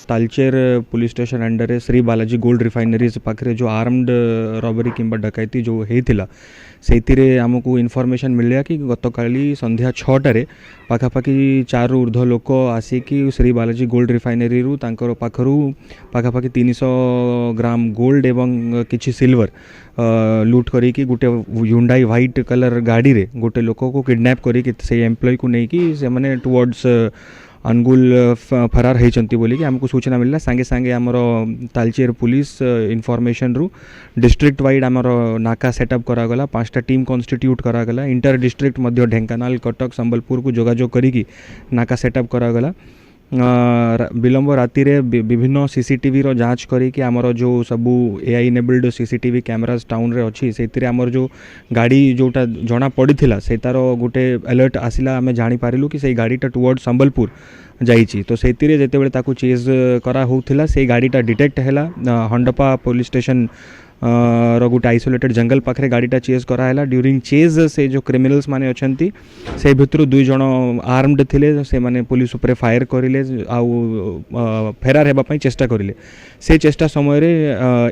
Talcher police station under Shri Balaji gold refineries पाखे जो armed robbery किंबा डकैती जो होता से आमको इनफॉरमेशन मिला कि गतकाली संध्या 6टारे पाखापाखि 4 ऊर्ध्व लोक आसिकी श्री बालाजी गोल्ड रिफाइनरी पाखरु पाखापाखि 300 ग्राम गोल्ड एवं किछि सिल्वर लूट करी गोटे ह्युंडाई व्हाइट कलर गाड़ी रे गोटे लोक को किडनैप करी से एम्प्लॉय को लेकिन से माने टुवर्ड्स अनुगुल फरार होती बोलिकी आमको सूचना मिलला सांगे सांगे आमर तालचेर पुलिस इनफॉरमेशन रु डिस्ट्रिक्ट वाइड आमर नाका सेटअप करागला 5टा टीम कन्स्टिट्यूट करागला इंटर डिस्ट्रिक्ट मध्य ढेंकानाल कटक संबलपुर को जोगाजोग करी नाका सेटअप करागला विलंब राति रे विभिन्न सीसीटीवी रो जांच करी कि आमर जो सबू AI enabled CCTV cameras town रे अच्छी से आमर जो गाड़ी जोटा जना पड़ीथिला से तार गोटे अलर्ट आसिला आमे जानि पारिलु कि से गाड़ीटा टुवर्ड संबलपुर जाइछि तो सेतिरे जेतेबेले ताकू चेज करा होउथिला से गाड़ीटा डिटेक्ट हैला हंडपा पुलिस स्टेशन रो गोटे आइसोलेटेड जंगल पाखे गाड़ीटा चेज कराला ड्यूरिंग चेज से जो क्रिमिनल्स माने अछंती से भितर 2 जण आर्मड थिले से माने पुलिस ऊपर फायर करिले आउ फेरार हेबा पई चेष्टा करिले से चेष्टा समय रे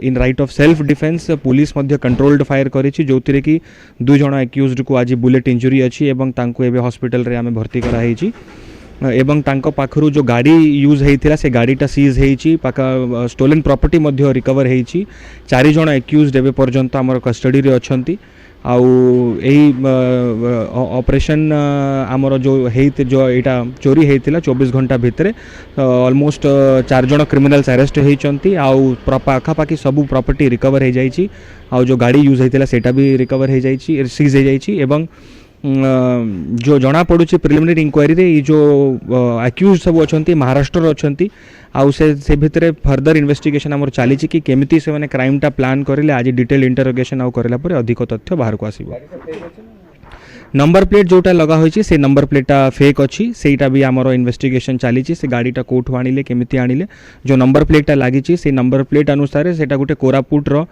in right of self defence police मध्य कंट्रोल्ड फायर करिछि जोतिरे कि 2 जण एक्यूज्ड को आज बुलेट इंजुरी अछि एवं तांको एबे हॉस्पिटल रे आमे भर्ती करा हेछि एवं तांको पाखरु जो गाड़ी यूज होता से गाड़ीटा सीज होती पाखा स्टोलेन प्रॉपर्टी मध्य रिकवर होती 4 जण एक्यूज्ड एवं पर्यंत आमर कस्टडी रे अछंती आउ एही ऑपरेशन आमर जो हेते जो एटा चोरी होता 24 घंटा भितर ऑलमोस्ट 4 जण क्रिमिनल्स अरेस्ट होती आउ पाखापाखि सबू प्रॉपर्टी रिकवर हो जाइछि आउ जो गाड़ी यूज होता सेटा भी रिकवर हो जाइछि सीज हो जाइछि एवं जो जना पड़ुछि प्रिलिमिनरी इंक्वायरी रे जो एक्यूज सब अछंती महाराष्ट्र अछंती आउ से भितर फर्दर इन्वेस्टिगेशन हमर चली कि केमिति से माने क्राइमटा प्लान करिले आज डिटेल इंटरोगेशन आउ करला पर अधिक तथ्य बाहर को आसीबो नंबर प्लेट जोटा लगा होइछि से नंबर प्लेटा फेक अच्छी सेटा भी आमर इन्वेस्टिगेशन चली से गाड़ीटा कोठू आनिले केमिति आनिले जो नंबर प्लेटा लागिछि से नंबर प्लेट अनुसार सेटा गोटे कोरापुट रो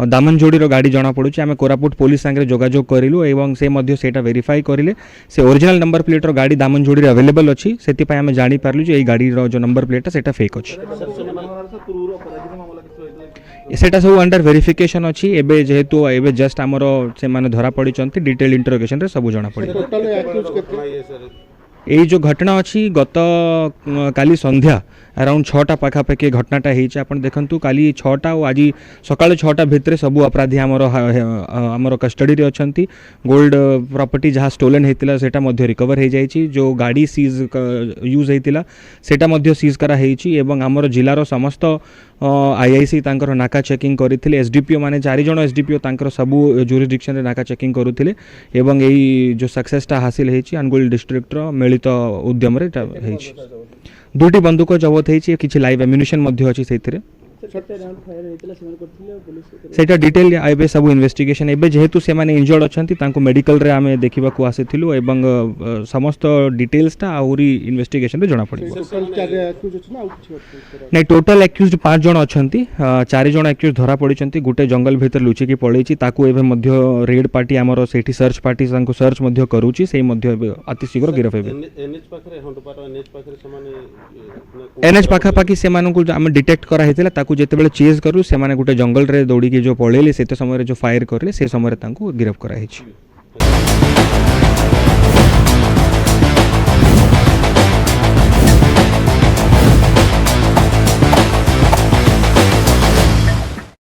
दामनजोड़ी रो गाड़ी जना पड़ुछि आमे कोरापुट पुलिस संगे जोगाजोग करिलु एवं से मध्य सेटा वेरीफाई करिले से ओरिजिनल नंबर प्लेट रो गाड़ी दामनजोड़ी रे अवेलेबल अछि सेति पय आमे जानि पारलु जे एई गाड़ी रो जो नंबर प्लेटा सेटा फेक अछि सेटा सब अंडर वेरिफिकेशन अच्छी एबे जेहेतु एबे जस्ट आमर से माने धरा पड़ी डिटेल इंटरोगेशन रे सब जना पड़ी यही जो घटना अच्छी गत काली संध्या अराउंड 6टा पाखापाखि घटनाटा होती आप देखु काली 6टा और आज सकाल 6टा भितर सबू अपराधी आमर कस्टडी रे अछंती गोल्ड प्रॉपर्टी जहाँ स्टोलेन होता सेटा मध्य रिकवर हो जाइछि जो गाड़ी सीज यूज होता सेटा मध्य सीज करा होइछि एवं आमर जिलार समस्त आईआईसी तांकर नाका चेकिंग करथिले एसडीपीओ माने 4 जण एसडीपीओ तांकर सबू जुरिडिक्शन रे नाका चेकिंग करुथिले एवं एई जो सक्सेसटा हासिल होइछि अनुगुल डिस्ट्रिक्ट रो मिलित उद्यम रे होइछि 2टी बंदूक जबत होइछि किछि लाइव एम्युनिशन मध्य अछि सेथिरे सेटा डिटेल एबे सब इन्वेस्टिगेशन एबे जेहेतु से माने इंजर्ड अछंती तांको मेडिकल रे आमे देखिबा को आसीथिलु एवं समस्त डिटेल्स ता आउरी इन्वेस्टिगेशन रे जणा पड़िबो नै टोटल एक्यूज्ड 5 जण अछंती 4 जण एक्यूज धरा पड़िचंती गुटे जंगल भीतर लुचि की पळेछि ताकू एबे मध्य रेड पार्टी हमरो सेठी सर्च पार्टी तांको सर्च मध्य करूछि सेही मध्य अति शीघ्र गिरफ हेबे एनएच पाखरे हंडपाटा एनएच पाखरे समान एनएच पाखा पाखी से मानको आमे डिटेक्ट करा हेतिला ताकू जेतेबेले चेज करू से माने गुटे जंगल रे दौड़ी के जो पळेले सेते समय रे जो फायर करले से समय रे तांको गिरफ करा हेछि।